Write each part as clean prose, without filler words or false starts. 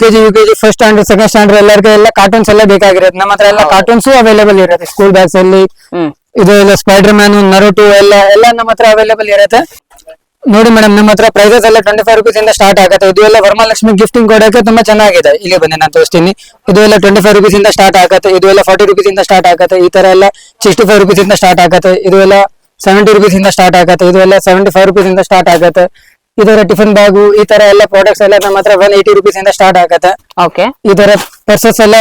LKG UKG first standard second standard ಎಲ್ಲರಿಗೆ ಎಲ್ಲ cartoons ಎಲ್ಲ ಬೇಕಾಗಿರುತ್ತೆ. ನಮ್ಮ ಹತ್ರ ಎಲ್ಲ ಕಾರ್ಟೂನ್ಸ್ ಅವೈಲೇಬಲ್ ಇರುತ್ತೆ ಸ್ಕೂಲ್ ಬ್ಯಾಗ್ಸ್ ಅಲ್ಲಿ. ಇದು ಎಲ್ಲ ಸ್ಪೈಡರ್ ಮ್ಯಾನ್, ನರುಟೋ ಎಲ್ಲ ನಮ್ಮ ಹತ್ರ ಅವೈಲೇಬಲ್ ಇರುತ್ತೆ. ನೋಡಿ ಮೇಡಮ್, ನಮ್ಮ ಹತ್ರ ಪ್ರೈಸಸ್ ಎಲ್ಲ 25 rupees ಇಂದ ಸ್ಟಾರ್ಟ್ ಆಗುತ್ತೆ. ಇದು ಎಲ್ಲ ವರಮಹಾಲಕ್ಷ್ಮಿ ಗಿಫ್ಟಿಂಗ್ ಕೊಡೋಕೆ ತುಂಬಾ ಚೆನ್ನಾಗಿದೆ. ಇಲ್ಲಿ ಬನ್ನಿ ನಾನು ತೋರಿಸ್ತೀನಿ. ಇದು ಎಲ್ಲ 25 rupees ಇಂದ ಸ್ಟಾರ್ಟ್ ಆಗುತ್ತೆ. ಇದು ಎಲ್ಲ 40 rupees ಇಂದ ಸ್ಟಾರ್ಟ್ ಆಗುತ್ತೆ. ಈ ತರ ಎಲ್ಲ 65 rupees ಇಂದ ಸ್ಟಾರ್ಟ್ ಆಗುತ್ತೆ. ಇದು ಎಲ್ಲ 70 rupees ಇಂದ ಸ್ಟಾರ್ಟ್ ಆಗುತ್ತೆ. ಇದು ಎಲ್ಲ 75 rupees ಇಂದ ಸ್ಟಾರ್ಟ್ ಆಗುತ್ತೆ. ಇದರ ಟಿಫನ್ ಬ್ಯಾಗು ಈ ತರ ಎಲ್ಲ ಪ್ರಾಡಕ್ಟ್ಸ್ ಎಲ್ಲ ನಮ್ಮ ಹತ್ರ 180 rupees ಇಂದ ಸ್ಟಾರ್ಟ್ ಆಗುತ್ತೆ. ಓಕೆ. ಈ ತರ ಪರ್ಸಸ್ ಎಲ್ಲ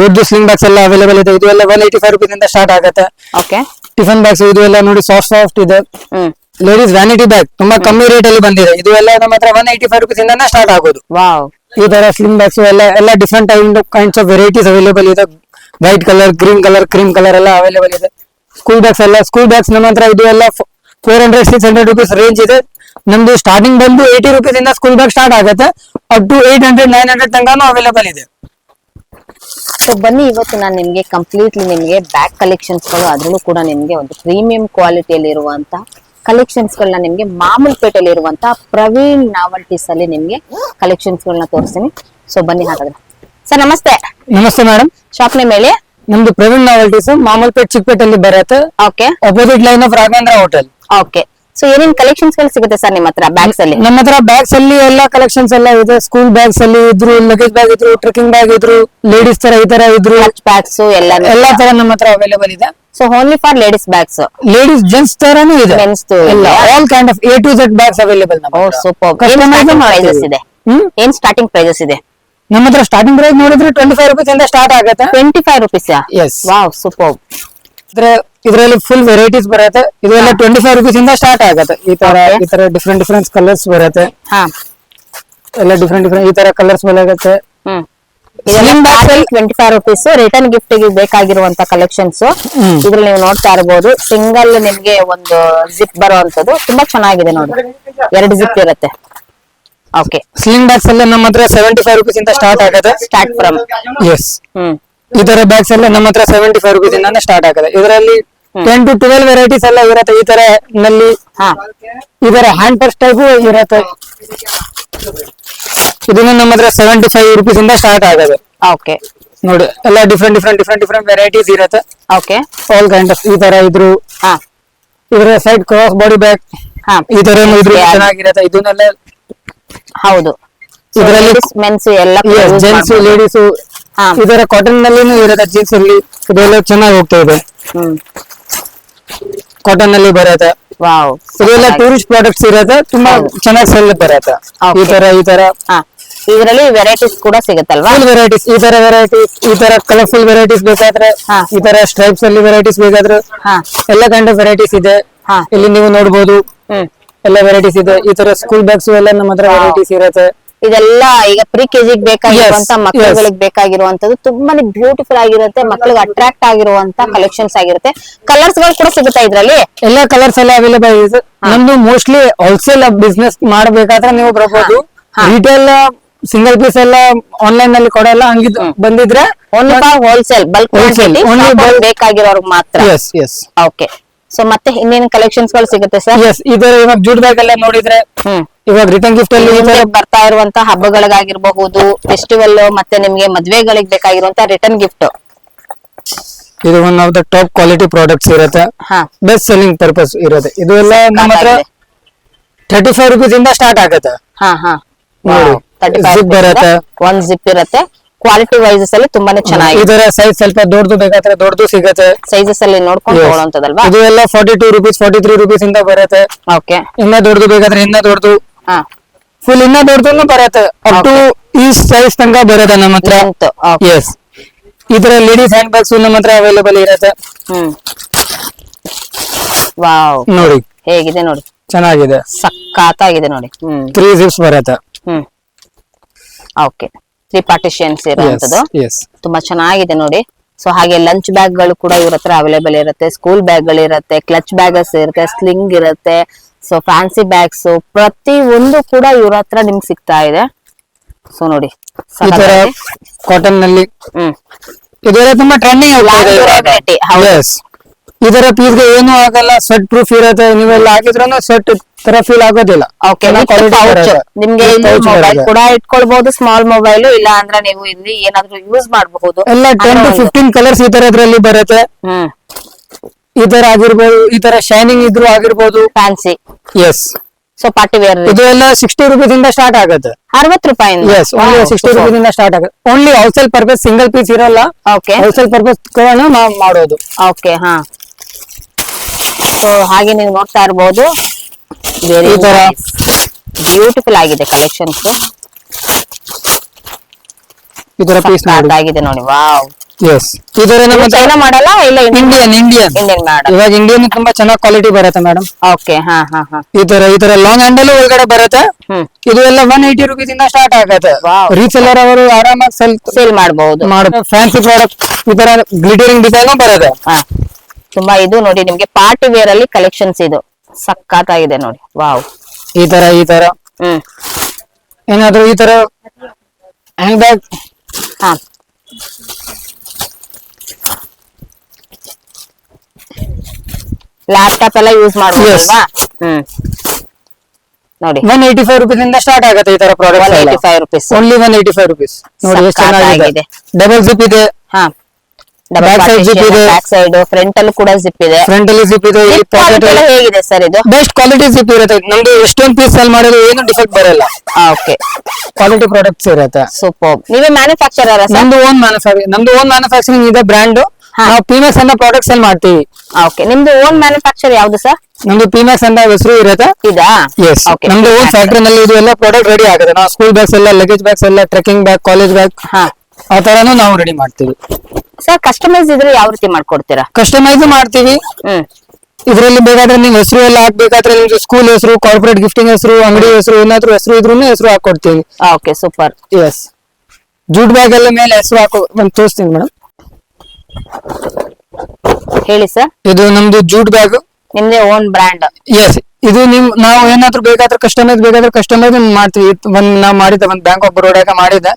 ದೊಡ್ಡ ಸ್ಲಿಂಗ್ ಬ್ಯಾಗ್ಸ್ ಎಲ್ಲ ಅವೈಲೇಬಲ್ ಇದೆ. ಇದು ಎಲ್ಲ 185 rupees ಇಂದ ಸ್ಟಾರ್ಟ್ ಆಗುತ್ತೆ. ಓಕೆ. ಟಿಫನ್ ಬ್ಯಾಗ್ಸ್ ಇದು ಎಲ್ಲ ನೋಡಿ ಸಾಫ್ಟ್ ಇದೆ. ಲೇಡೀಸ್ ವ್ಯಾನಿಟಿ ಬ್ಯಾಗ್ ತುಂಬಾ ಕಮ್ಮಿ ರೇಟ್ ಅಲ್ಲಿ ಬಂದಿದೆ. ಇದು ಎಲ್ಲ ನಮ್ಮ ಹತ್ರ 185 rupees ಇಂದ ಸ್ಟಾರ್ಟ್ ಆಗೋದು. ವಾವ್. ಈ ತರ ಸ್ಲಿಮ್ ಬ್ಯಾಗ್ಸ್ ಎಲ್ಲ different kinds of varieties available ಇದೆ. White colour, green colour, cream colour ಎಲ್ಲ ಅವೈಲೇಬಲ್ ಇದೆ. ಸ್ಕೂಲ್ ಬ್ಯಾಗ್ಸ್ ನಮ್ಮ ಹತ್ರ ಇದು ಎಲ್ಲ 400-600 rupees ರೇಂಜ್ ಇದೆ. ನಮ್ದು ಸ್ಟಾರ್ಟಿಂಗ್ ಬಂದು 80 rupees ಇಂದ ಸ್ಕೂಲ್ ಬ್ಯಾಗ್ ಸ್ಟಾರ್ಟ್ ಆಗುತ್ತೆ. ಅಪ್ ಟು 800-900 ತನಕನೂ ಅವೈಲೇಬಲ್ ಇದೆ. ಸೊ ಬನ್ನಿ, ಇವತ್ತು ನಾನು ನಿಮ್ಗೆ ಕಂಪ್ಲೀಟ್ಲಿ ನಿಮ್ಗೆ ಬ್ಯಾಗ್ ಕಲೆಕ್ಷನ್ಸ್ ಗಳು, ಅದ್ರಲ್ಲೂ ಕೂಡ ನಿಮ್ಗೆ ಒಂದು ಪ್ರೀಮಿಯಂ ಕ್ವಾಲಿಟಿಯಲ್ಲಿ ಇರುವಂತ ಕಲೆಕ್ಷನ್ಸ್ ಗಳನ್ನ ನಿಮ್ಗೆ ಮಾಮೂಲ್ಪೇಟೆಯಲ್ಲಿ ಇರುವಂತ ಪ್ರವೀಣ್ ನಾವಲ್ಟೀಸ್ ಅಲ್ಲಿ ನಿಮ್ಗೆ ಕಲೆಕ್ಷನ್ಸ್ ಗಳನ್ನ ತೋರಿಸ್ತೀನಿ. ಸೊ ಬನ್ನಿ ಹಾಗಾದ್ರೆ. ಸರ್ ನಮಸ್ತೆ. ನಮಸ್ತೆ ಮೇಡಮ್. ಶಾಪ್ ನೇಮ್ ಹೇಳಿ. ನಮ್ದು ಪ್ರವೀಣ್ ನಾವಲ್ಟೀಸ್, ಮಾಮೂಲ್ಪೇಟ್ ಚಿಕ್ಕಪೇಟೆಯಲ್ಲಿ ಬರುತ್ತೆ. Okay. Opposite line of Raghavendra hotel. Okay. So ಏನೇನ್ ಕಲೆಕ್ಷನ್ಸ್ ಗಳು ಸಿಗುತ್ತೆ ಸರ್ ನಿಮ್ಮ ಹತ್ರ ಬ್ಯಾಗ್ಸ್ ಅಲ್ಲಿ? ನಮ್ಮ ಹತ್ರ ಬ್ಯಾಗ್ಸ್ ಅಲ್ಲಿ ಎಲ್ಲ ಕಲೆಕ್ಷನ್ಸ್ ಎಲ್ಲ ಇದೆ. ಸ್ಕೂಲ್ ಬ್ಯಾಗ್ಸ್ ಅಲ್ಲಿ ಇದ್ರು, ಲಗೇಜ್ ಬ್ಯಾಗ್ ಇದ್ರು, ಟ್ರೆಕಿಂಗ್ ಬ್ಯಾಗ್ ಇದ್ರು, ಲೇಡೀಸ್ ತರ ಈ ತರ ಇದ್ರು, ಬ್ಯಾಗ್ಸ್ ಎಲ್ಲಾ ತರ ನಮ್ಮ ಹತ್ರ ಅವೈಲೇಬಲ್ ಇದೆ. So only for ladies bags? Ladies gents ತರಾನು ಇದೆ. All kind of A to Z bags available. Super. Prices ಇದೆ? ಏನ್ ಸ್ಟಾರ್ಟಿಂಗ್ ಪ್ರೈಸಸ್ ಇದೆ ನಮ್ಮ ಹತ್ರ? ಸ್ಟಾರ್ಟಿಂಗ್ ಪ್ರೈಸ್ ನೋಡಿದ್ರೆ 25 rupees ಇಂದ ಸ್ಟಾರ್ಟ್ ಆಗುತ್ತೆ. 25 rupees? ಎಸ್. Wow, super. ಇದರಲ್ಲಿ ಫುಲ್ ವೆರೈಟೀಸ್ ಬರುತ್ತೆ. ಇದೆಲ್ಲ 25 rupees ಇಂದ ಸ್ಟಾರ್ಟ್ ಆಗುತ್ತೆ. ಈ ತರ ಡಿಫ್ರೆಂಟ್ ಕಲರ್ಸ್ ಬರುತ್ತೆ. ಎಲ್ಲ ಡಿಫ್ರೆಂಟ್ ಈ ತರ ಕಲರ್ಸ್ ಬರುತ್ತೆ. 25 rupees ರಿಟರ್ನ್ ಗಿಫ್ಟ್ ಗೆ ಬೇಕಾಗಿರುವಂತ ಕಲೆಕ್ಷನ್ಸ್ ಇದ್ರಲ್ಲಿ ನೀವು ನೋಡ್ತಾ ಇರಬಹುದು. ಸಿಂಗಲ್ ನಿಮ್ಗೆ ಒಂದು ಜಿಪ್ ಬರುವಂತದ್ದು ತುಂಬಾ ಚೆನ್ನಾಗಿದೆ ನೋಡಿ. 2 ಜಿಪ್ ಇರುತ್ತೆ. ಓಕೆ. ಸ್ಲಿಂಗ್ ಬ್ಯಾಗ್ಸ್ ಎಲ್ಲ ನಮ್ಮ ಹತ್ರ 75 rupees ಇಂದ ಸ್ಟಾರ್ಟ್ ಆಗುತ್ತೆ. Start from? ಎಸ್. ಈ ತರ ಬ್ಯಾಗ್ಸ್ ಎಲ್ಲ ನಮ್ಮ ಹತ್ರ 75 rupees ಇಂದ ಸ್ಟಾರ್ಟ್ ಆಗುತ್ತೆ. ಇದರಲ್ಲಿ 10 to 12 ವೆರೈಟೀಸ್ ಎಲ್ಲ ಇರುತ್ತೆ. ಈ ತರ ನಲ್ಲಿ ಈ ತರ ಹ್ಯಾಂಡ್ ಪರ್ಸ್ ಟೈಪ್ ಇರುತ್ತೆ. ಇದನ್ನ ನಮ್ಮ ಹತ್ರ 75 rupees ಇಂದ ಸ್ಟಾರ್ಟ್ ಆಗುತ್ತೆ. ಓಕೆ. ನೋಡಿ, ಎಲ್ಲ ಡಿಫ್ರೆಂಟ್ ವೆರೈಟೀಸ್ ಇರುತ್ತೆ. ಓಕೆ. ಆಲ್ ಕೈಂಡ್ ಆಫ್ ಈ ತರ ಇದ್ರು. ಇದರ ಸೈಡ್ ಕ್ರಾಸ್ ಬಾಡಿ ಬ್ಯಾಗ್ ಈ ತರ ಇದ್ರು, ಚೆನ್ನಾಗಿರುತ್ತೆ. ಇದನ್ನೆಲ್ಲ ಹೌದು. ಇದರಲ್ಲಿ ಮೆನ್ಸ್ ಎಲ್ಲ, ಜೆಂಟ್ಸ್, ಲೇಡೀಸ್ ಇದರ ಕಾಟನ್ ನಲ್ಲಿನೂ ಇರುತ್ತೆ. ಜೀನ್ಸ್ ಅಲ್ಲಿ ಇದೆಲ್ಲ ಚೆನ್ನಾಗಿ ಹೋಗ್ತಾ ಇದೆ. ಕಾಟನ್ ನಲ್ಲಿ ಬರುತ್ತೆ. ವಾವ್. ಇದೆಲ್ಲ ಟೂರಿಸ್ಟ್ ಪ್ರಾಡಕ್ಟ್ಸ್ ಇರುತ್ತೆ. ತುಂಬಾ ಚೆನ್ನಾಗಿ ಸೆಲ್ ಬರುತ್ತೆ. ಈ ತರ ಇದರಲ್ಲಿ ವೆರೈಟೀಸ್ ಕೂಡ ಸಿಗುತ್ತಲ್ವಾ? ಫುಲ್ ವೆರೈಟೀಸ್, ಈ ತರ ಕಲರ್ಫುಲ್ ವೆರೈಟೀಸ್ ಬೇಕಾದ್ರೆ, ಈ ತರ ಸ್ಟ್ರೈಪ್ಸ್ ಅಲ್ಲಿ ವೆರೈಟೀಸ್ ಬೇಕಾದ್ರೆ ಎಲ್ಲ ಕೈಂಡ್ ಆಫ್ ವೆರೈಟೀಸ್ ಇದೆ. ಇಲ್ಲಿ ನೀವು ನೋಡಬಹುದು ಎಲ್ಲ ವೆರೈಟೀಸ್ ಇದೆ. ಈ ತರ ಸ್ಕೂಲ್ ಬ್ಯಾಗ್ಸ್ ಎಲ್ಲ ನಮ್ಮ ಹತ್ರ ವೆರೈಟೀಸ್ ಇರುತ್ತೆ. ಇದೆಲ್ಲ ಈಗ ಪ್ರಿ ಕೆಜಿಗೆ ಬೇಕಾಗಿರುವಂತ ಮಕ್ಕಳಿಗೆ ಬೇಕಾಗಿರುವಂತದ್ದು ತುಂಬಾನೇ ಬ್ಯೂಟಿಫುಲ್ ಆಗಿರುತ್ತೆ. ಮಕ್ಕಳಿಗೆ ಅಟ್ರಾಕ್ಟ್ ಆಗಿರುವಂತ ಕಲೆಕ್ಷನ್ಸ್ ಆಗಿರುತ್ತೆ. ಕಲರ್ಸ್ ಗಳು ಕೂಡ ಸಿಗುತ್ತೆ ಇದ್ರಲ್ಲಿ. ಎಲ್ಲ ಕಲರ್ಸ್ ಎಲ್ಲ ಅವೈಲೇಬಲ್ ಇದೆ. ನಮ್ದು ಮೋಸ್ಟ್ಲಿ ಹೋಲ್ಸೇಲ್ ಬಿಸ್ನೆಸ್ ಮಾಡಬೇಕಾದ್ರೆ ನೀವು ಬರ್ಬೋದು. ರಿಟೇಲ್ ಸಿಂಗಲ್ ಪೀಸ್ ಎಲ್ಲ ಆನ್ಲೈನ್ ನಲ್ಲಿ ಕೊಡಲ್ಲ. ಹಂಗಿದ್ ಬಂದಿದ್ರೆ ಓನ್ಲಿ ಫಾರ್ ಹೋಲ್ಸೇಲ್, ಬಲ್ಕ್ ಬೇಕಾಗಿರೋರ್ಗೆ ಮಾತ್ರ. ಓಕೆ. ಸೊ ಮತ್ತೆ ಇನ್ನೇನು ಕಲೆಕ್ಷನ್ಸ್ ಗಳು ಸಿಗುತ್ತೆ ಸರ್? ಇದರ ಇವಾಗ ಜೂಟ್ ಬ್ಯಾಗ್ ಎಲ್ಲ ನೋಡಿದ್ರೆ ಇವಾಗ ರಿಟರ್ನ್ ಗಿಫ್ಟ್ ಅಲ್ಲಿ ಬರ್ತಾ ಇರುವಂತ ಹಬ್ಬಗಳಿಗಾಗಿರ್ಬಹುದು, ಫೆಸ್ಟಿವಲ್ ಮತ್ತೆ ನಿಮ್ಗೆ ಮದ್ವೆಗಳಿಗೆ ಬೇಕಾಗಿರುವಂತ ರಿಟರ್ನ್ ಗಿಫ್ಟ್. ಇದು one of the top quality products ಇರುತ್ತೆ. ಬೆಸ್ಟ್ ಸೆಲ್ಲಿಂಗ್ ಪರ್ಪಸ್ ಇರುತ್ತೆ. ಇದು ಎಲ್ಲ ನಮ್ಮ ಹತ್ರ 35 rupees ಇಂದ ಸ್ಟಾರ್ಟ್ ಆಗುತ್ತೆ. ಜಿಪ್ ಬರುತ್ತೆ. 1 ಜಿಪ್ ಇರುತ್ತೆ. ಕ್ವಾಲಿಟಿ ವೈಸಸ್ ಅಲ್ಲಿ ತುಂಬಾನೇ ಚೆನ್ನಾಗಿದೆ. ಇದರ ಸೈಜ್ ಸ್ವಲ್ಪ ದೊಡ್ಡದು ಬೇಕಾದ್ರೆ ದೊಡ್ಡದು ಸಿಗುತ್ತೆ. ಸೈಜಸ್ ಅಲ್ಲಿ ನೋಡ್ಕೊಂಡು ತಗೊಳ್ಳೋಂತದಲ್ವಾ? ಇದು ಎಲ್ಲ 42 rupees 43 rupees ಇಂದ ಬರುತ್ತೆ. ಓಕೆ. ಇನ್ನ ದೊಡ್ಡದು ಬೇಕಾದ್ರೆ ಇನ್ನ ದೊಡ್ಡದು, ಫುಲ್ ಇನ್ನ ದೊಡ್ಡದು ಬರುತ್ತೆ. ಅಪ್ ಟು ಈ ಸೈಜ್ ತನಕ ಬರುತ್ತೆ ನಮ್ಮ ಹತ್ರ. ಎಸ್. ಇದರ ಲೇಡೀಸ್ ಹ್ಯಾಂಡ್ ಬ್ಯಾಗ್ಸ್ ನಮ್ಮ ಹತ್ರ ಅವೈಲೇಬಲ್ ಇರುತ್ತೆ. ವಾವ್, ನೋಡಿ ಹೇಗಿದೆ ನೋಡಿ, ಚೆನ್ನಾಗಿದೆ, ಸಕ್ಕತ್ತಾಗಿದೆ ನೋಡಿ. 3 zips ಬರುತ್ತೆ. ಓಕೆ. 3 ಪಾರ್ಟಿಷನ್ಸ್ ಇರುವಂತದ್ದು ತುಂಬಾ ಚೆನ್ನಾಗಿದೆ ನೋಡಿ. ಸೊ ಹಾಗೆ ಲಂಚ್ ಬ್ಯಾಗ್ ಗಳು ಕೂಡ ಇವ್ರ ಹತ್ರ ಅವೈಲೇಬಲ್ ಇರುತ್ತೆ. ಸ್ಕೂಲ್ ಬ್ಯಾಗ್ ಗಳು ಇರುತ್ತೆ, ಕ್ಲಚ್ ಬ್ಯಾಗಸ್ ಇರುತ್ತೆ, ಸ್ಲಿಂಗ್ ಇರುತ್ತೆ. ಸೊ ಫ್ಯಾನ್ಸಿ ಬ್ಯಾಗ್ಸ್ ಪ್ರತಿ ಒಂದು ಕೂಡ ಇವ್ರ ಹತ್ರ ನಿಮ್ಗೆ ಸಿಗ್ತಾ ಇದೆ. ಸೊ ನೋಡಿ, ಕಾಟನ್ ನಲ್ಲಿ ಇದೆಲ್ಲ ತುಂಬಾ ಟ್ರೆಂಡಿಂಗ್. ಇದರ ಪೀಸ್ ಗೆ ಏನು ಆಗಲ್ಲ, ಸ್ವೆಟ್ ಪ್ರೂಫ್ ಇರುತ್ತೆ. ನೀವೆಲ್ಲ ಹಾಕಿದ್ರೂ ಸ್ವೆಟ್ ತರ ಫೀಲ್ ಆಗೋದಿಲ್ಲ. ಓಕೆ, ನಿಮ್ಗೆ ಇಲ್ಲಿ ಮೊಬೈಲ್ ಕೂಡ ಇಟ್ಕೊಳ್ಬಹುದು, ಸ್ಮಾಲ್ ಮೊಬೈಲ್. ಇಲ್ಲ ಅಂದ್ರೆ ನೀವು ಇಲ್ಲಿ ಏನಾದ್ರು ಯೂಸ್ ಮಾಡಬಹುದು. ಎಲ್ಲ 10 to 15 ಕಲರ್ಸ್ ಈ ತರ ಇದ್ರಲ್ಲಿ ಬರುತ್ತೆ. ಈ ತರ ಆಗಿರ್ಬೋದು, ಈ ತರ ಶೈನಿಂಗ್ ಇದ್ರು ಆಗಿರ್ಬೋದು. Fancy. Yes. So party wear ಇದು ಎಲ್ಲ 60 rupees ಇಂದ ಸ್ಟಾರ್ಟ್ ಆಗುತ್ತೆ. 60 ರೂಪಾಯಿ. ಎಸ್, ಓನ್ಲಿ 60 rupees ಇಂದ ಸ್ಟಾರ್ಟ್ ಆಗುತ್ತೆ. Only wholesale purpose, single piece ಇರಲ್ಲ. ಓಕೆ, ಹೋಲ್ಸೇಲ್ ಪರ್ಪಸ್ ನಾವು ಮಾಡೋದು. ಓಕೆ, ಹಾ. ಸೊ ಹಾಗೆ ನೀವು ನೋಡ್ತಾ ಇರಬಹುದು, ಈ ತರ ಬ್ಯೂಟಿಫುಲ್ ಆಗಿದೆ ಕಲೆಕ್ಷನ್ಸ್. ಈ ತರ ಪೀಸ್ ಆಗಿದೆ ನೋಡಿ. ವಾವ್. ಎಸ್, ಇದರ ನಮ್ಮ ಚೈನಾ ಮಾಡಲ್ಲ, ಇಲ್ಲ ಇಂಡಿಯನ್ ಮಾಡಲ್. ಇವಾಗ ಇಂಡಿಯನ್ ತುಂಬಾ ಚೆನ್ನಾಗಿ ಕ್ವಾಲಿಟಿ ಬರುತ್ತೆ ಮೇಡಮ್. ಓಕೆ, ಹಾ ಹಾ ಹಾ. ಈ ತರ ಲಾಂಗ್ ಹ್ಯಾಂಡಲ್ ಒಳಗಡೆ ಬರುತ್ತೆ. ಇದು ಎಲ್ಲ 180 rupees ಇಂದ ಸ್ಟಾರ್ಟ್ ಆಗುತ್ತೆ. ರೀಸೆಲ್ಲರ್ ಅವರು ಆರಾಮಾಗಿ ಸೇಲ್ ಮಾಡಬಹುದು. ಫ್ಯಾನ್ಸಿ ಪ್ರಾಡಕ್ಟ್ ಈ ತರ ಗ್ಲಿಟರಿಂಗ್ ಡಿಸೈನ್ ಬರುತ್ತೆ. ತುಂಬಾ ಇದು ನೋಡಿ, ನಿಮ್ಗೆ ಪಾರ್ಟಿ ವೇರ್ ಅಲ್ಲಿ ಕಲೆಕ್ಷನ್ಸ್ ಇದು ಸಕ್ಕತ್ತಾಗಿದೆ ನೋಡಿ. ವಾವ್. ಈ ತರ ಏನಾದ್ರು ಈ ತರ ಹ್ಯಾಂಡ್ ಬ್ಯಾಗ್. ಹಾ, ಲ್ಯಾಪ್ಟಾಪ್ ಎಲ್ಲ ಯೂಸ್ ಮಾಡಬಹುದಲ್ವಾ? ನೋಡಿ 185 rupees ಇಂದ ಸ್ಟಾರ್ಟ್ ಆಗುತ್ತೆ ಈ ತರ ಪ್ರಾಡಕ್ಟ್. 185 rupees. Only 185 rupees. ನೋಡಿ ಎಷ್ಟು ಚೆನ್ನಾಗಿದೆ. ಡಬಲ್ ಜಿಪ್ ಇದೆ. ಹಾ, ಬ್ಯಾಕ್ ಸೈಡ್ ಜಿಪ್ ಇದೆ. ಬ್ಯಾಕ್ ಸೈಡ್, ಫ್ರಂಟ್ ಅಲ್ಲಿ ಕೂಡ ಜಿಪ್ ಇದೆ. ಫ್ರಂಟ್ ಅಲ್ಲಿ ಜಿಪ್ ಇದೆ. ಈ ಪಾಕೆಟ್ ಎಲ್ಲ ಹೇಗಿದೆ ಸರ್ ಇದು? ಬೆಸ್ಟ್ ಕ್ವಾಲಿಟಿ ಜಿಪ್ ಇರುತ್ತೆ. ನಮ್ದು ಎಷ್ಟೊಂದು ಪೀಸ್ ಸೆಲ್ ಮಾಡಿದ್ರು ಏನು ಡಿಫೆಕ್ಟ್ ಬರಲ್ಲ. ಓಕೆ, ಕ್ವಾಲಿಟಿ ಪ್ರಾಡಕ್ಟ್ಸ್ ಇರುತ್ತೆ. ಸೂಪರ್. ನೀವೇ ಮ್ಯಾನುಫ್ಯಾಕ್ಚರರ್? ನಮ್ದು ಓನ್ ಮ್ಯಾನುಫ್ಯಾಕ್ಚರಿಂಗ್ ಇದೆ ಬ್ರ್ಯಾಂಡ್. ನಾವು ಪಿಮ್ಯಾಕ್ಸ್ ಅನ್ನೋ ಪ್ರಾಡಕ್ಟ್ ಸೆಲ್ ಮಾಡ್ತೀವಿ. ಓಕೆ, ನಿಮ್ದು ಓನ್ ಮ್ಯಾನುಫ್ಯಾಕ್ಚರ್ ಯಾವ್ದು ಸರ್? ನಮ್ದು ಪಿಮ್ಯಾಕ್ಸ್ ಅಂತ ಹೆಸರು ಇರುತ್ತೆ. ಇದಾ? ಎಸ್, ನಮ್ದು ಓನ್ ಫ್ಯಾಕ್ಟರಿ ನಲ್ಲಿ ಇದು ಎಲ್ಲ ಪ್ರಾಡಕ್ಟ್ ರೆಡಿ ಆಗುತ್ತೆ. ನಾವು ಸ್ಕೂಲ್ ಬ್ಯಾಗ್ಸ್ ಎಲ್ಲ, ಲಗೇಜ್ ಬ್ಯಾಗ್ಸ್ ಎಲ್ಲ, ಟ್ರೆಕಿಂಗ್ ಬ್ಯಾಗ್, ಕಾಲೇಜ್ ಬ್ಯಾಗ್ ಆ ತರಾನು ನಾವು ರೆಡಿ ಮಾಡ್ತೀವಿ. ಸರ್ ಕಸ್ಟಮೈಸ್ ಇದ್ರೆ ಯಾವ ರೀತಿ ಮಾಡ್ಕೊಡ್ತೀರಾ? ಕಸ್ಟಮೈಸ್ ಮಾಡ್ತೀವಿ. ಇದರಲ್ಲಿ ಬೇಕಾದ್ರೆ ನಿಮ್ ಹೆಸರು ಎಲ್ಲ ಹಾಕ್ಬೇಕಾದ್ರೆ ನಿಮ್ದು ಸ್ಕೂಲ್ ಹೆಸರು, ಕಾರ್ಪೊರೇಟ್ ಗಿಫ್ಟಿಂಗ್ ಹೆಸರು, ಅಂಗಡಿ ಹೆಸರು, ಏನಾದ್ರು ಹೆಸರು ಇದ್ರೂ ಹೆಸರು ಹಾಕೊಡ್ತೀವಿ. Okay, super. Yes, jute bag ಎಲ್ಲ ಮೇಲೆ ಹೆಸರು ಹಾಕೋ ಬಂದು ತೋರಿಸ್ತೀನಿ ಮೇಡಮ್. ಹೇಳಿ ಸರ್. ಇದು ನಮ್ದು ಜೂಟ್ ಬ್ಯಾಗ್, ನಿಮ್ದೇ ಓನ್ ಬ್ರ್ಯಾಂಡ್. ಎಸ್, ಇದು ನಾವು ಏನಾದ್ರು ಬೇಕಾದ್ರೆ ಕಸ್ಟಮೈಸ್ ಮಾಡ್ತೀವಿ. ನಾವು ಮಾಡಿದ್ದೆ ಒಂದು ಬ್ಯಾಂಕ್ ಆಫ್ ಬರೋಡಾಗ ಮಾಡಿದ್ದೆ.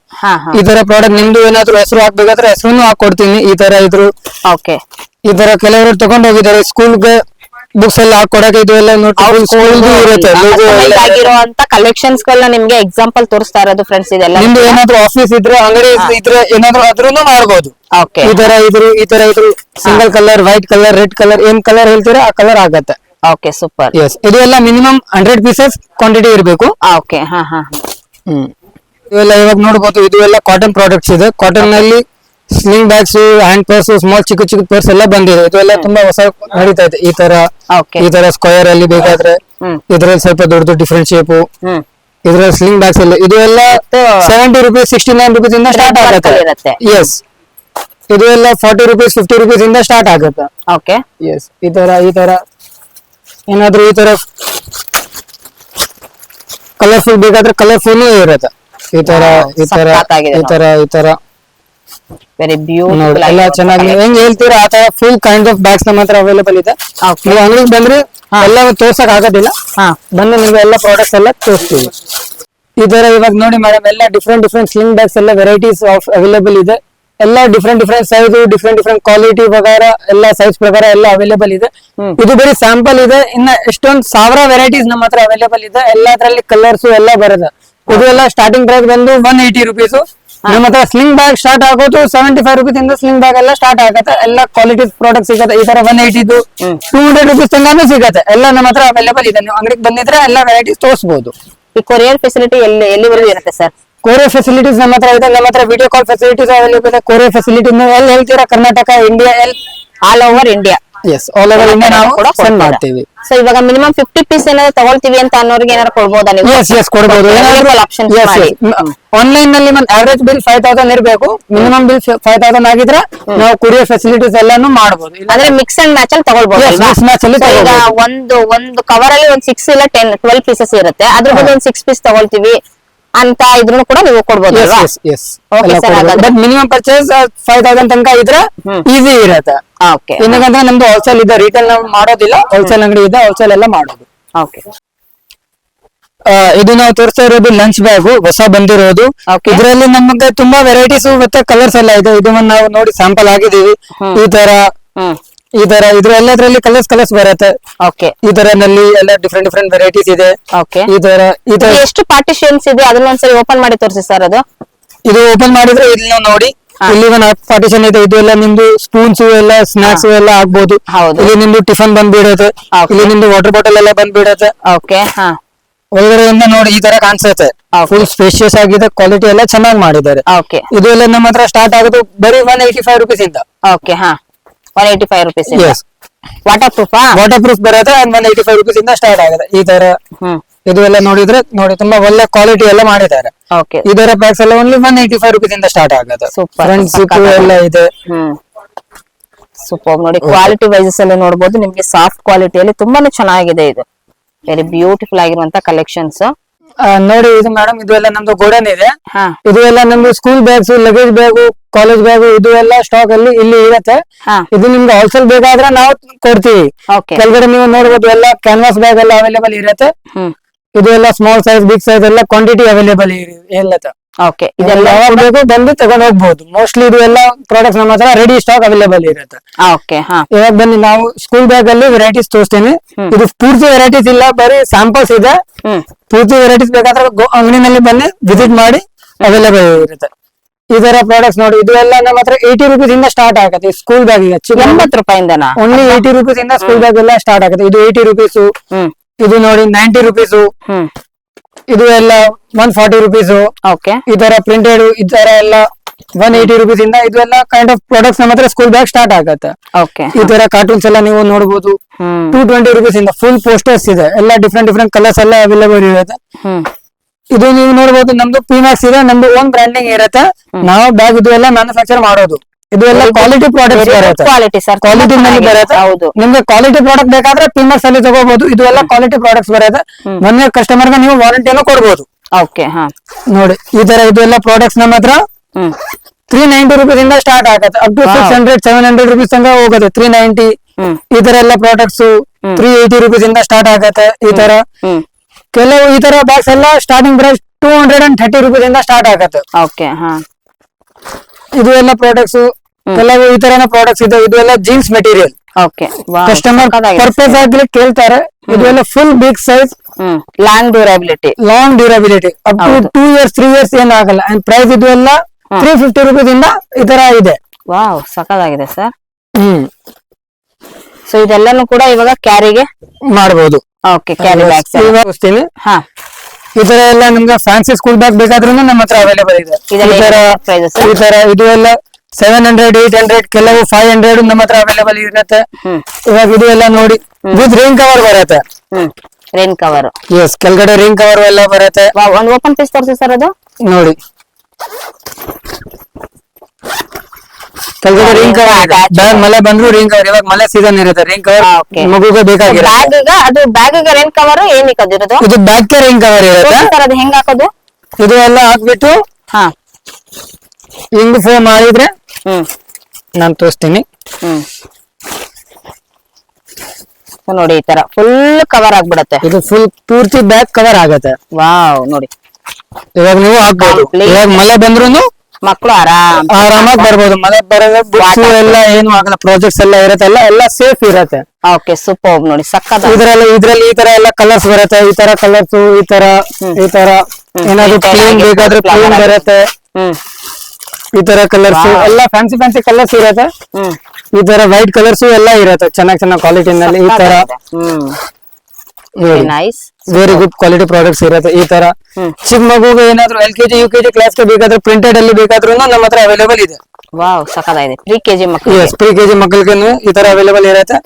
ಈ ತರ ಪ್ರಾಡಕ್ಟ್ ನಿಮ್ದು ಏನಾದ್ರು ಹೆಸರು ಹಾಕ್ಬೇಕಾದ್ರೆ ಹೆಸರು ಹಾಕೊಡ್ತೀನಿ. ಈ ತರ ಇದ್ರು. ಓಕೆ, ಈ ತರ ಕೆಲವರು ತಗೊಂಡ್ ಹೋಗಿದ್ದಾರೆ ಸ್ಕೂಲ್ಗೆ ಬುಕ್ಸ್ ಎಲ್ಲ ಹಾಕೊಡಕ್ಕೆ. ಇದು ಎಲ್ಲ ಇರುತ್ತೆ. ಆಗಿರುವಂತ ಕಲೆಕ್ಷನ್ಸ್ ಗಳನ್ನ ನಿಮ್ಗೆ ಎಕ್ಸಾಂಪಲ್ ತೋರಿಸ್ತಾ ಇರೋದು ಫ್ರೆಂಡ್ಸ್. ಇದೆಲ್ಲ ನಿಮ್ದು ಏನಾದ್ರು ಆಫೀಸ್ ಇದ್ರೆ, ಅಂಗಡಿ ಇದ್ರೆ ಏನಾದ್ರು ಅದ್ರೂ ಮಾಡ್ಬೋದು. ಓಕೆ, ಈ ತರ ಇದ್ರು single colour, white colour, red colour, ಏನ್ ಕಲರ್ ಹೇಳ್ತೀರಾ ಆ ಕಲರ್ ಆಗತ್ತೆ. Okay, super. ಎಸ್, ಇದು ಎಲ್ಲ ಮಿನಿಮಮ್ 100 pieces ಕ್ವಾಂಟಿಟಿ ಇರಬೇಕು. ಓಕೆ, ಹಾ ಹಾ. ಇವೆಲ್ಲ ಇವಾಗ ನೋಡ್ಬೋದು, ಇದು ಎಲ್ಲ ಕಾಟನ್ ಪ್ರಾಡಕ್ಟ್ಸ್ ಇದೆ. ಕಾಟನ್ ನಲ್ಲಿ sling bags, hand purse, small ಚಿಕ್ಕ ಪರ್ಸ್ ಎಲ್ಲ ಬಂದಿದೆ. ಇದು ಎಲ್ಲ ತುಂಬಾ ಹೊಸ ನಡೀತಾ ಇದೆ. ಈ ತರ ಸ್ಕ್ವೇರ್ ಅಲ್ಲಿ ಬೇಕಾದ್ರೆ, ಇದ್ರಲ್ಲಿ ಸ್ವಲ್ಪ ದೊಡ್ಡ ಡಿಫ್ರೆಂಟ್ ಶೇಪ್, ಇದ್ರಲ್ಲಿ ಸ್ಲಿಂಗ್ ಬ್ಯಾಗ್ಸ್ ಎಲ್ಲ. ಇದು ಎಲ್ಲ 70 rupees, 69 rupees ಇಂದ ಸ್ಟಾರ್ಟ್ ಆಗುತ್ತೆ. ಎಸ್, ಇದು ಎಲ್ಲ 40 rupees, 50 rupees ಇಂದ ಸ್ಟಾರ್ಟ್ ಆಗುತ್ತೆ. ಓಕೆ, ಎಸ್, ಈ ತರ ಏನಾದ್ರು ಈ ತರ ಕಲರ್ಫುಲ್ ಬೇಕಾದ್ರೆ ಕಲರ್ಫುಲ್ ಇರುತ್ತೆ. ಈ ತರ ವೆರಿ ಬ್ಯೂಟಿಫುಲ್. ಎಲ್ಲ ಚೆನ್ನಾಗಿ ಹೆಂಗ್ ಹೇಳ್ತೀರಾ ಆ ತರ ಫುಲ್ ಕೈಂಡ್ ಆಫ್ ಬ್ಯಾಗ್ಸ್ ನಮ್ಮ ಹತ್ರ ಅವೈಲೇಬಲ್ ಇದೆ. ನೀವು ಅಂಗಡಿಗೆ ಬಂದ್ರೆ ಎಲ್ಲ ತೋರ್ಸಕ್ ಆಗೋದಿಲ್ಲ. ಬಂದು ನೀವು ಎಲ್ಲ ಪ್ರಾಡಕ್ಟ್ಸ್ ಎಲ್ಲ ತೋರಿಸ್ತೀವಿ. ಈ ತರ ಇವಾಗ ನೋಡಿ ಮೇಡಮ್, ಎಲ್ಲ ಡಿಫ್ರೆಂಟ್ ಸ್ಲಿಂಗ್ ಬ್ಯಾಗ್ಸ್ ಎಲ್ಲ ವೆರೈಟೀಸ್ ಆಫ್ ಅವೈಲೇಬಲ್ ಇದೆ. ಎಲ್ಲ ಡಿಫ್ರೆಂಟ್ ಸೈಜ್, ಡಿಫ್ರೆಂಟ್ ಕ್ವಾಲಿಟಿ ಪ್ರಕಾರ, ಎಲ್ಲ ಸೈಜ್ ಪ್ರಕಾರ ಎಲ್ಲ ಅವೈಲೇಬಲ್ ಇದೆ. ಇದು ಬರೀ ಸ್ಯಾಂಪಲ್ ಇದೆ. ಇನ್ನ ಎಷ್ಟೊಂದು 1000 ವೆರೈಟೀಸ್ ನಮ್ಮ ಹತ್ರ ಅವೈಲೇಬಲ್ ಇದೆ. ಎಲ್ಲದ್ರಲ್ಲಿ ಕಲರ್ಸ್ ಎಲ್ಲ ಬರುತ್ತೆ. ಇದು ಎಲ್ಲ ಸ್ಟಾರ್ಟಿಂಗ್ ಪ್ರೈಸ್ ಬಂದು 180 rupees. ನಮ್ಮ ಹತ್ರ ಸ್ಲಿಂಗ್ ಬ್ಯಾಗ್ ಸ್ಟಾರ್ಟ್ ಆಗೋದು 75 rupees ಇಂದ ಸ್ಲಿಂಗ್ ಬ್ಯಾಗ್ ಎಲ್ಲ ಸ್ಟಾರ್ಟ್ ಆಗುತ್ತೆ. ಎಲ್ಲ ಕ್ವಾಲಿಟಿ ಪ್ರಾಡಕ್ಟ್ ಸಿಗುತ್ತೆ. ಈ ತರ 180, 200 rupees ತನಕ ಸಿಗುತ್ತೆ. ಎಲ್ಲ ನಮ್ಮ ಹತ್ರ ಅವೈಲೇಬಲ್ ಇದೆ. ನೀವು ಅಂಗಡಿಗೆ ಬಂದಿದ್ರೆ ಎಲ್ಲ ವೆರೈಟೀಸ್ ತೋರಿಸಬಹುದು. ಈ ಕೊರಿಯರ್ ಫೆಸಿಲಿಟಿ ಎಲ್ಲಿವರೆಗೂ ಇರುತ್ತೆ ಸರ್? ಕೊರಿಯರ್ ಫೆಸಿಲಿಟೀಸ್ ನಮ್ಮ ಹತ್ರ ಇದೆ. ನಮ್ಮ ಹತ್ರ ವಿಡಿಯೋ ಕಾಲ್ ಫೆಸಿಲಿಟೀಸ್ ಅವೈಲೇಬಲ್ ಇದೆ. ಕೊರಿಯರ್ ಫೆಸಿಲಿಟಿ ಎಲ್ಲಿ ಹೇಳ್ತೀರಾ, Karnataka, India, all over India. Yes, all over India ನಾವು ಕೂಡ ಸೆಂಡ್ ಮಾಡ್ತೀವಿ. ಸೊ ಇವಾಗ ಮಿನಿಮಮ್ 50 ಪೀಸ್ ಏನಾದ್ರು ತಗೊಳ್ತೀವಿ ಅಂತ ಅನ್ನೋರಿಗೆ ಏನಾದ್ರು ಕೊಡ್ಬೋದಾ ನೀವು? ಎಸ್, ಕೊಡಬಹುದು. ಆನ್ಲೈನ್ ನಲ್ಲಿ ಒಂದು ಆವರೇಜ್ ಬಿಲ್ 5000 ಇರಬೇಕು. ಮಿನಿಮಮ್ ಬಿಲ್ 5000 ಆಗಿದ್ರೆ ನಾವು ಕೊರಿಯರ್ ಫೆಸಿಲಿಟೀಸ್ ಎಲ್ಲಾನು ಮಾಡಬಹುದು. ಅಂದ್ರೆ ಮಿಕ್ಸ್ ಅಂಡ್ ಮ್ಯಾಚ್ ಅಲ್ಲಿ ತಗೊಳ್ಬಹುದು. ಈಗ ಒಂದು ಕವರ್ ಅಲ್ಲಿ ಒಂದು 6 ಇಲ್ಲ 10, 12 ಪೀಸಸ್ ಇರುತ್ತೆ. ಅದ್ರ ಬದಲು ಒಂದು 6 ಪೀಸ್ ತಗೊಳ್ತೀವಿ ಅಂತ ಇದ್ರೂ ಕೂಡ ನೀವು ಕೊಡ್ಬೋದು. ಬಟ್ ಮಿನಿಮಮ್ ಪರ್ಚೇಸ್ 5000 ತನಕ ಇದ್ರೆ ಈಸಿ ಇರುತ್ತೆ. ಏನಂದ್ರೆ ನಮ್ದು ಹೋಲ್ಸೇಲ್ ಇದೆ, ರಿಟೇಲ್ ನಾವು ಮಾಡೋದಿಲ್ಲ. ಹೋಲ್ಸೇಲ್ ಅಂಗಡಿ ಇದೆ, ಹೋಲ್ಸೇಲ್ ಎಲ್ಲ ಮಾಡೋದು. ಇದು ನಾವು ತೋರಿಸ್ತಾ ಇರೋದು ಲಂಚ್ ಬ್ಯಾಗ್, ಹೊಸ ಬಂದಿರೋದು. ಇದರಲ್ಲಿ ನಮಗೆ ತುಂಬಾ ವೆರೈಟೀಸ್ ಮತ್ತೆ ಕಲರ್ಸ್ ಎಲ್ಲ ಇದೆ. ಇದು ನಾವು ನೋಡಿ ಸ್ಯಾಂಪಲ್ ಆಗಿದೀವಿ. ಈ ತರ ಈ ತರ ಇದ್ರ ಎಲ್ಲದ್ರಲ್ಲಿ ಕಲರ್ಸ್ ಬರುತ್ತೆ. ಓಕೆ ಈ ತರ ನಲ್ಲಿ ಎಲ್ಲ ಡಿಫ್ರೆಂಟ್ ವೆರೈಟೀಸ್ ಇದೆ. ಓಕೆ ಈ ತರ ಎಷ್ಟು ಪಾರ್ಟಿಷನ್ಸ್ ಇದೆ ಅದನ್ನ ಒಂದ್ಸರಿ ಓಪನ್ ಮಾಡಿ ತೋರಿಸಿ ಸರ್. ಅದು ಇದು ಓಪನ್ ಮಾಡಿದ್ರೆ ಇಲ್ಲಿ ನೀವು ನೋಡಿ, ಇಲ್ಲಿ ಒಂದು ಪಾರ್ಟಿಷನ್ ಇದೆ. ಇದು ಎಲ್ಲ ನಿಮ್ದು ಸ್ಪೂನ್ಸ್ ಎಲ್ಲ ಸ್ನಾಕ್ಸ್ ಎಲ್ಲ ಆಗ್ಬೋದು. ಹೌದು. ಇಲ್ಲಿ ನಿಮ್ದು ಟಿಫನ್ ಬಂದ್ಬಿಡುತ್ತೆ. ಇಲ್ಲಿ ನಿಮ್ದು ವಾಟರ್ ಬಾಟಲ್ ಎಲ್ಲ ಬಂದ್ಬಿಡುತ್ತೆ. ಓಕೆ ಹಾ ಒಳಗಡೆಯಿಂದ ನೋಡಿ ಈ ತರ ಕಾಣಿಸುತ್ತೆ. ಫುಲ್ ಸ್ಪೇಷಿಯಸ್ ಆಗಿದೆ, ಕ್ವಾಲಿಟಿ ಎಲ್ಲ ಚೆನ್ನಾಗಿ ಮಾಡಿದ್ದಾರೆ. ಓಕೆ ಇದು ಎಲ್ಲ ನಮ್ಮ ಹತ್ರ ಸ್ಟಾರ್ಟ್ ಆಗೋದು ಬರೀ 185 rupees ಇಂದ. ಓಕೆ ಹಾ 185 rupees. Yes. Water proof water proof ಬರುತ್ತೆ. 185 rupees ಇಂದ ಸ್ಟಾರ್ಟ್ ಆಗುತ್ತೆ. ಈ ತರ ಇದು ಎಲ್ಲ ನೋಡಿದ್ರೆ ನೋಡಿ ತುಂಬಾ ಒಳ್ಳೆ ಕ್ವಾಲಿಟಿ ಎಲ್ಲ ಮಾಡಿದ್ದಾರೆ. ಓಕೆ ಇದರ ಪ್ಯಾಕ್ಸ್ ಎಲ್ಲ ಓನ್ಲಿ 185 rupees ಇಂದ ಸ್ಟಾರ್ಟ್ ಆಗುತ್ತೆ. Super. ಫ್ರಂಟ್ ಸಿಪ್ ಎಲ್ಲ ಇದೆ. ಸೂಪರ್. ನೋಡಿ ಕ್ವಾಲಿಟಿ ವೈಸಸ್ ಎಲ್ಲ ನೋಡಬಹುದು ನಿಮ್ಗೆ. ಸಾಫ್ಟ್ ಕ್ವಾಲಿಟಿಯಲ್ಲಿ ತುಂಬಾನೇ ಚೆನ್ನಾಗಿದೆ. ಇದು ವೆರಿ ಬ್ಯೂಟಿಫುಲ್ ಆಗಿರುವಂತ ಕಲೆಕ್ಷನ್ಸ್. ನೋಡಿ ಇದು ಮೇಡಮ್, ಇದು ಎಲ್ಲ ನಮ್ದು ಗೋಡನ್ ಇದೆ. ಹಾ ಇದು ಎಲ್ಲ ನಮ್ದು school bags, luggage bag, college bag ಇದು ಎಲ್ಲ ಸ್ಟಾಕ್ ಅಲ್ಲಿ ಇಲ್ಲಿ ಇರುತ್ತೆ. ಹಾ ಇದು ನಿಮ್ಗೆ ಹೋಲ್ಸೇಲ್ ಬೇಕಾದ್ರೆ ನಾವು ಕೊಡ್ತೀವಿ. ಓಕೆ ಕೆಳಗಡೆ ನೀವು ನೋಡ್ಬೋದು ಎಲ್ಲ ಕ್ಯಾನ್ವಾಸ್ ಬ್ಯಾಗ್ ಎಲ್ಲ ಅವೈಲೇಬಲ್ ಇರುತ್ತೆ. ಇದು ಎಲ್ಲ ಸ್ಮಾಲ್ ಸೈಜ್, ಬಿಗ್ ಸೈಜ್ ಎಲ್ಲ ಕ್ವಾಂಟಿಟಿ ಅವೈಲೇಬಲ್ ಇರುತ್ತೆ. ಓಕೆ ಇದೆಲ್ಲ ಯಾವಾಗ ಬೇಕು ಬಂದು ತಗೊಂಡ್ ಹೋಗ್ಬೋದು. ಮೋಸ್ಟ್ಲಿ ಇದು ಎಲ್ಲ ಪ್ರಾಡಕ್ಟ್ಸ್ ನಮ್ಮ ಹತ್ರ ರೆಡಿ ಸ್ಟಾಕ್ ಅವೈಲೇಬಲ್ ಇರುತ್ತೆ. ಓಕೆ ಹಾ ಇವಾಗ ಬನ್ನಿ ನಾವು ಸ್ಕೂಲ್ ಬ್ಯಾಗ್ ಅಲ್ಲಿ ವೆರೈಟೀಸ್ ತೋರಿಸ್ತೀನಿ. ಇದು ಪೂರ್ತಿ ವೆರೈಟೀಸ್ ಇಲ್ಲ, ಬರೀ ಸ್ಯಾಂಪಲ್ಸ್ ಇದೆ. ಪೂರ್ತಿ ವೆರೈಟೀಸ್ ಬೇಕಾದ್ರೆ ಅಂಗಡಿನಲ್ಲಿ ಬನ್ನಿ ವಿಸಿಟ್ ಮಾಡಿ ಅವೈಲೇಬಲ್ ಇರುತ್ತೆ. ಈ ತರ ಪ್ರಾಡಕ್ಟ್ಸ್ ನೋಡಿ, ಇದು ಎಲ್ಲ ನಮ್ಮ ಹತ್ರ 80 rupees ಇಂದ ಸ್ಟಾರ್ಟ್ ಆಗುತ್ತೆ. ಸ್ಕೂಲ್ ಬ್ಯಾಗ್ ಈಗ 80 ರೂಪಾಯಿಂದನಾ? ಓನ್ಲಿ 80 rupees ಇಂದ ಸ್ಕೂಲ್ ಬ್ಯಾಗ್ ಎಲ್ಲ ಸ್ಟಾರ್ಟ್ ಆಗುತ್ತೆ. ಇದು 80 rupees. ಇದು ನೋಡಿ 90 rupees. ಇದು ಎಲ್ಲ 140 rupees. ಓಕೆ ಈ ತರ ಪ್ರಿಂಟೆಡ್ ಈ ತರ ಎಲ್ಲ 180 rupees ಇಂದ ಇದು ಎಲ್ಲ ಕೈಂಡ್ ಆಫ್ ಪ್ರಾಡಕ್ಟ್ಸ್ ನಮ್ಮ ಹತ್ರ ಸ್ಕೂಲ್ ಬ್ಯಾಗ್ ಸ್ಟಾರ್ಟ್ ಆಗುತ್ತೆ. ಓಕೆ ಈ ತರ ಕಾರ್ಟೂನ್ಸ್ ಎಲ್ಲ ನೀವು ನೋಡಬಹುದು. 220 rupees ಇಂದ ಫುಲ್ ಪೋಸ್ಟರ್ಸ್ ಇದೆ. ಎಲ್ಲ ಡಿಫ್ರೆಂಟ್ ಕಲರ್ಸ್ ಎಲ್ಲ ಅವೈಲೇಬಲ್ ಇರುತ್ತೆ. ಇದು ನೀವು ನೋಡಬಹುದು ನಮ್ದು ಪಿಮ್ಯಾಕ್ಸ್ ಇದೆ. ನಮ್ದು ಓನ್ ಬ್ರ್ಯಾಂಡಿಂಗ್ ಇರುತ್ತೆ. ನಾವು ಬ್ಯಾಗ್ ಇದು ಎಲ್ಲ ಮ್ಯಾನುಫ್ಯಾಕ್ಚರ್ ಮಾಡೋದು. ಇದು ಎಲ್ಲ ಕ್ವಾಲಿಟಿ ಪ್ರಾಡಕ್ಟ್ಸ್ ಬರುತ್ತೆ. ಕ್ವಾಲಿಟಿ ಸರ್, ಕ್ವಾಲಿಟಿ ನಲ್ಲಿ ಬರುತ್ತೆ. ಹೌದು. ನಿಮ್ಗೆ ಕ್ವಾಲಿಟಿ ಪ್ರಾಡಕ್ಟ್ ಬೇಕಾದ್ರೆ ಪಿಮ್ಯಾಕ್ಸ್ ಅಲ್ಲಿ ತಗೋಬಹುದು. ಇದು ಎಲ್ಲ ಕ್ವಾಲಿಟಿ ಪ್ರಾಡಕ್ಟ್ಸ್ ಬರುತ್ತೆ. ಮೊನ್ನೆ ಕಸ್ಟಮರ್ ಗೆ ನೀವು ವಾರಂಟಿಯನ್ನು ಕೊಡಬಹುದು. ಓಕೆ ಹಾ ನೋಡಿ ಈ ತರ ಇದು ಎಲ್ಲ ಪ್ರಾಡಕ್ಟ್ಸ್ ನಮ್ಮ ಹತ್ರ 390 rupees ಇಂದ ಸ್ಟಾರ್ಟ್ ಆಗುತ್ತೆ. ಅಪ್ ಟು 600-700 rupees ತನಕ ಹೋಗುತ್ತೆ. 390 ಈ ತರ ಎಲ್ಲ ಪ್ರಾಡಕ್ಟ್ಸ್ 380 rupees ಇಂದ ಸ್ಟಾರ್ಟ್ ಆಗುತ್ತೆ. ಈ ತರ ಕೆಲವು ಈ ತರ ಬ್ಯಾಗ್ಸ್ ಎಲ್ಲ ಸ್ಟಾರ್ಟಿಂಗ್ ಪ್ರೈಸ್ 230 rupees ಇಂದ ಸ್ಟಾರ್ಟ್ ಆಗುತ್ತೆ. ಓಕೆ ಹಾ ಇದು ಎಲ್ಲ ಪ್ರಾಡಕ್ಟ್ಸ್ ಕೆಲವು ಈ ತರನ ಪ್ರಾಡಕ್ಟ್ಸ್ ಇದೆ. ಇದು ಎಲ್ಲ jeans material. Okay customer purpose ಆಗ್ಲಿ ಕೇಳ್ತಾರೆ. ಇದು ಎಲ್ಲ full big size, long durability up to 2 years 3 years ಏನ್ ಆಗಲ್ಲ. ಅಂಡ್ ಪ್ರೈಸ್ ಇದು ಎಲ್ಲ 350 rupees ಇಂದ ಈ ತರ ಇದೆ. ವಾವ್ ಸಕ್ಕದಾಗಿದೆ ಸರ್. ಸೊ ಇದೆಲ್ಲಾನು ಕೂಡ ಇವಾಗ ಕ್ಯಾರಿಗೆ ಮಾಡಬಹುದು. ಓಕೆ ಕ್ಯಾರಿ ಬ್ಯಾಗ್ಸ್ ಹಾ ಈ ತರ ಎಲ್ಲ ನಿಮ್ಗೆ ಫ್ಯಾನ್ಸಿ ಸ್ಕೂಲ್ ಬ್ಯಾಗ್ ಬೇಕಾದ್ರೂ ನಮ್ಮ ಹತ್ರ ಅವೈಲೇಬಲ್ ಇದೆ. ಈ ತರ ಇದು ಎಲ್ಲ 700-800 ಕೆಲವು 500 ನಮ್ಮ ಹತ್ರ ಅವೈಲೇಬಲ್ ಇರುತ್ತೆ. ಇವಾಗ ಇದು ಎಲ್ಲ ನೋಡಿ ವಿತ್ ರೇನ್ ಕವರ್ ಬರುತ್ತೆ. Rain cover. ಎಸ್, ಕೆಳಗಡೆ ರೇನ್ ಕವರ್ ಎಲ್ಲ ಬರುತ್ತೆ. ಒಂದು ಓಪನ್ ಪೀಸ್ ತೋರಿಸಿ ಸರ್. ಅದು ನೋಡಿ ಕೆಳಗಡೆ ರೇನ್ ಕವರ್. ಬ್ಯಾಗ್ ಮಳೆ ಬಂದ್ರು ರೇನ್ ಕವರ್. ಇವಾಗ ಮಳೆ ಸೀಸನ್ ಇರುತ್ತೆ. ರೇನ್ ಕವರ್ ಮಗುಗೆ ಬೇಕಾಗಿರುತ್ತೆ. ಅದು ಬ್ಯಾಗ್ ರೇನ್ ಕವರ್ ಏನಕ್ಕೆ ಅದಿರೋದು? ಇದು ಬ್ಯಾಗ್ ಗೆ ರೇನ್ ಕವರ್ ಇರುತ್ತೆ. ಅದು ಹೆಂಗ್ ಹಾಕೋದು? ಇದು ಎಲ್ಲ ಹಾಕ್ಬಿಟ್ಟು ಹಾ ಹಿಂಗ್ ಫೋನ್ ಮಾಡಿದ್ರೆ ನಾನ್ ತೋರಿಸ್ತೀನಿ. ನೋಡಿ ಈ ತರ ಫುಲ್ ಕವರ್ ಆಗ್ಬಿಡತ್ತೆ. ಇದು ಫುಲ್ ಪೂರ್ತಿ ಬ್ಯಾಗ್ ಕವರ್ ಆಗತ್ತೆ. ವಾವ್ ನೋಡಿ ಇವಾಗ ನೀವು ಹಾಕ್ಬೋದು. ಇವಾಗ ಮಳೆ ಬಂದ್ರು ಮಕ್ಕಳು ಆರಾಮಾಗಿ ಬರ್ಬೋದು. ಮಳೆ ಬರೋದು ಬುಕ್ಸ್ ಎಲ್ಲ ಏನು ಆಗಲ್ಲ. ಪ್ರಾಜೆಕ್ಟ್ಸ್ ಎಲ್ಲ ಇರುತ್ತೆ. ಎಲ್ಲ ಸೇಫ್ ಇರುತ್ತೆ. Okay super. ನೋಡಿ ಸಕ್ಕತ್. ಇದ್ರಲ್ಲಿ ಈ ತರ ಎಲ್ಲ ಕಲರ್ಸ್ ಬರುತ್ತೆ. ಈ ತರ ಕಲರ್ಸ್ ಈ ತರ ಏನಾದ್ರು ಪ್ಲೇನ್ ಬೇಕಾದ್ರೆ ಪ್ಲೇನ್ ಬರುತ್ತೆ. ಈ ತರ ಕಲರ್ಸ್ ಎಲ್ಲ ಫ್ಯಾನ್ಸಿ ಕಲರ್ಸ್ ಇರುತ್ತೆ. ಈ ತರ ವೈಟ್ ಕಲರ್ಸ್ ಎಲ್ಲ ಇರುತ್ತೆ. ಚೆನ್ನಾಗಿ ಕ್ವಾಲಿಟಿನಲ್ಲಿ ಈ ತರ nice very good quality products ಇರುತ್ತೆ. ಈ ತರ ಚಿಕ್ಕ ಮಗುಗೆ ಏನಾದ್ರು LKG UKG ಕ್ಲಾಸ್ ಗೆ ಬೇಕಾದ್ರೆ ಪ್ರಿಂಟೆಡ್ ಅಲ್ಲಿ ಬೇಕಾದ್ರೂ ನಮ್ಮ ಹತ್ರ ಅವೈಲೇಬಲ್ ಇದೆ. ವಾವ್ ಸಕ್ಕತ್ತಾಗಿದೆ. 3 kg ಮಕ್ಕಳು. ಎಸ್, 3 kg ಮಕ್ಕಳಿಗೆ ಈ ತರ ಅವೈಲೇಬಲ್ ಇರುತ್ತೆ.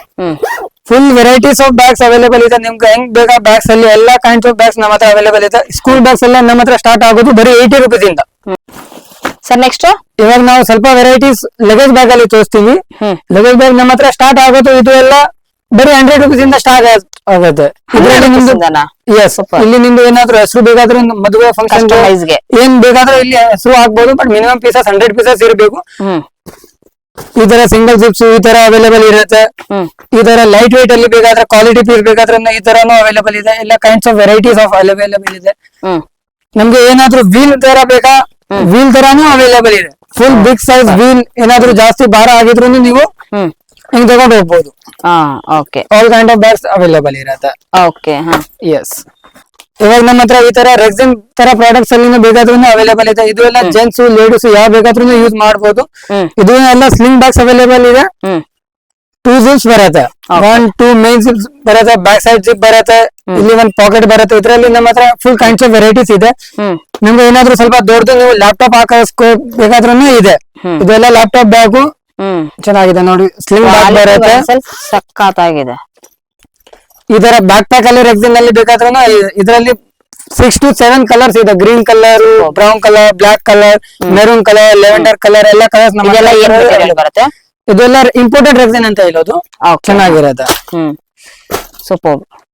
Full varieties of bags available ಇದೆ. ನಿಮ್ಗೆ ಹೆಂಗ್ ಬೇಕಾ ಬ್ಯಾಗ್ಸ್ ಅಲ್ಲಿ ಎಲ್ಲಾ ಕೈಂಡ್ಸ್ ಆಫ್ ಬ್ಯಾಗ್ಸ್ ನಮ್ಮ ಹತ್ರ ಅವೈಲೇಬಲ್ ಇದೆ. ಸ್ಕೂಲ್ ಬ್ಯಾಗ್ಸ್ ಎಲ್ಲ ನಮ್ಮ ಹತ್ರ ಸ್ಟಾರ್ಟ್ ಆಗೋದು ಬರೀ 80 rupees ಇಂದ. ಸರ್ ನೆಕ್ಸ್ಟ್ ಇವಾಗ ನಾವು ಸ್ವಲ್ಪ ವೆರೈಟೀಸ್ ಲಗೇಜ್ ಬ್ಯಾಗ್ ಅಲ್ಲಿ ತೋರಿಸ್ತೀವಿ. ಲಗೇಜ್ ಬ್ಯಾಗ್ ನಮ್ಮ ಹತ್ರ ಸ್ಟಾರ್ಟ್ ಆಗೋದು ಇದು ಎಲ್ಲ ಬರೀ 100 rupees ಇಂದ ಸ್ಟಾರ್ಟ್ ಆಗುತ್ತೆ. ಇದರಲ್ಲಿ ನಿಮ್ದು ಇಲ್ಲಿ ನಿಮ್ದು ಏನಾದ್ರು ಹೆಸರು ಬೇಕಾದ್ರೆ ಮದುವೆ ಫಂಕ್ಷನ್ ಏನ್ ಬೇಕಾದ್ರೂ ಇಲ್ಲಿ ಹೆಸರು ಹಾಕ್ಬೋದು. ಬಟ್ ಮಿನಿಮಮ್ ಪೀಸಸ್ 100 pieces ಇರಬೇಕು. ಈ ತರ ಸಿಂಗಲ್ ಜಿಪ್ಸ್ ಈ ತರ ಅವೈಲೇಬಲ್ ಇರುತ್ತೆ. ಈ ತರ ಲೈಟ್ ವೇಟ್ ಅಲ್ಲಿ ಬೇಕಾದ್ರೆ ಕ್ವಾಲಿಟಿ ಪೀಸ್ ಬೇಕಾದ್ರೆ ಈ ತರಾನು ಅವೈಲೇಬಲ್ ಇದೆ. ಎಲ್ಲ kinds of varieties of available ಇದೆ. ನಮ್ಗೆ ಏನಾದ್ರು ವೀಲ್ ತರ ಬೇಕಾ, ವೀಲ್ ತರಾನು ಅವೈಲೇಬಲ್ ಇದೆ. ಫುಲ್ ಬಿಗ್ ಸೈಜ್ ವೀಲ್ ಏನಾದ್ರು ಜಾಸ್ತಿ ಭಾರ ಆಗಿದ್ರು ನೀವು ಹಿಂಗ್ ತಗೊಂಡು ಹೋಗ್ಬೋದು. ಹಾ okay all kind of bags available ಇರತ್ತೆ. ಓಕೆ ಹಾ ಎಸ್, ಇವಾಗ ನಮ್ಮ ಹತ್ರ ಈ ತರ ರೆಕ್ಸಿನ್ ತರ ಪ್ರಾಡಕ್ಟ್ಸ್ ಅಲ್ಲಿ ಬೇಕಾದ್ರೂ ಅವೈಲೇಬಲ್ ಇದೆ. ಇದು ಎಲ್ಲ ಜೆಂಟ್ಸ್ ಲೇಡೀಸ್ ಯಾವ ಬೇಕಾದ್ರೂ ಯೂಸ್ ಮಾಡಬಹುದು. ಇದು ಎಲ್ಲ ಸ್ಲಿಂಗ್ ಬ್ಯಾಗ್ಸ್ ಅವೈಲೇಬಲ್ ಇದೆ. 2 ಜಿಪ್ಸ್ ಬರುತ್ತೆ, 1-2 ಮೇನ್ ಜಿಪ್ಸ್ ಬರುತ್ತೆ, ಬ್ಯಾಕ್ ಸೈಡ್ ಜಿಪ್ ಬರುತ್ತೆ, ಇಲ್ಲಿ ಒಂದು ಪಾಕೆಟ್ ಬರುತ್ತೆ. ಇದ್ರಲ್ಲಿ ನಮ್ಮ ಹತ್ರ ಫುಲ್ ಕೈಂಡ್ಸ್ ಆಫ್ ವೆರೈಟೀಸ್ ಇದೆ. ನಿಮ್ಗೆ ಏನಾದ್ರೂ ಸ್ವಲ್ಪ ದೊಡ್ಡದು ನೀವು ಲ್ಯಾಪ್ಟಾಪ್ ಹಾಕೋಸ್ಕೋ ಬೇಕಾದ್ರೂ ಇದೆ. ಇದೆಲ್ಲ ಲ್ಯಾಪ್ಟಾಪ್ ಬ್ಯಾಗು ಚೆನ್ನಾಗಿದೆ ನೋಡಿ, ಸ್ಲಿಂಗ್ ಬ್ಯಾಗ್ ಬರುತ್ತೆ, ಸಖತ್ತಾಗಿದೆ. ಈ ತರ ಬ್ಯಾಕ್ ಪ್ಯಾಕ್ ಅಲ್ಲಿ ರೆಕ್ಸಿನ್ ಅಲ್ಲಿ ಬೇಕಾದ್ರೂ ಇದರಲ್ಲಿ 6 to 7 ಕಲರ್ಸ್ ಇದೆ. Green colour, brown colour, black colour, maroon colour, lavender colour ಎಲ್ಲ ಕಲರ್ಸ್ ಇದೆಲ್ಲ ಏನ್ material ಬರುತ್ತೆ? ಇದೆಲ್ಲ ಇಂಪೋರ್ಟೆಡ್ ರೆಕ್ಸಿನ್ ಅಂತ ಹೇಳೋದು. ಚೆನ್ನಾಗಿರುತ್ತೆ. ಸೂಪರ್.